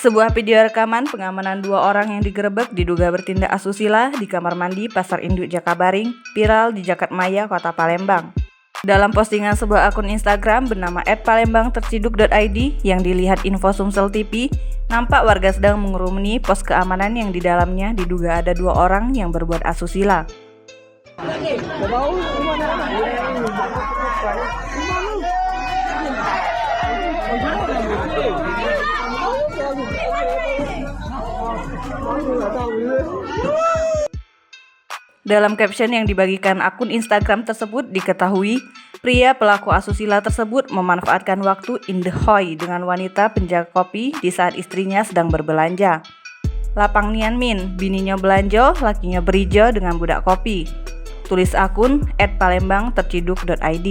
Sebuah video rekaman pengamanan 2 orang yang digerebek diduga bertindak asusila di kamar mandi Pasar Induk Jakabaring viral di Jagadmaya, Kota Palembang. Dalam postingan sebuah akun Instagram bernama @palembangterciduk.id yang dilihat info Sumsel TV, nampak warga sedang mengerumuni pos keamanan yang di dalamnya diduga ada 2 orang yang berbuat asusila. Dalam caption yang dibagikan akun Instagram tersebut diketahui, pria pelaku asusila tersebut memanfaatkan waktu in the hoy dengan wanita penjaga kopi di saat istrinya sedang berbelanja. Lapang nian min, bininya belanja, lakinya berijo dengan budak kopi. Tulis akun @palembangterciduk.id.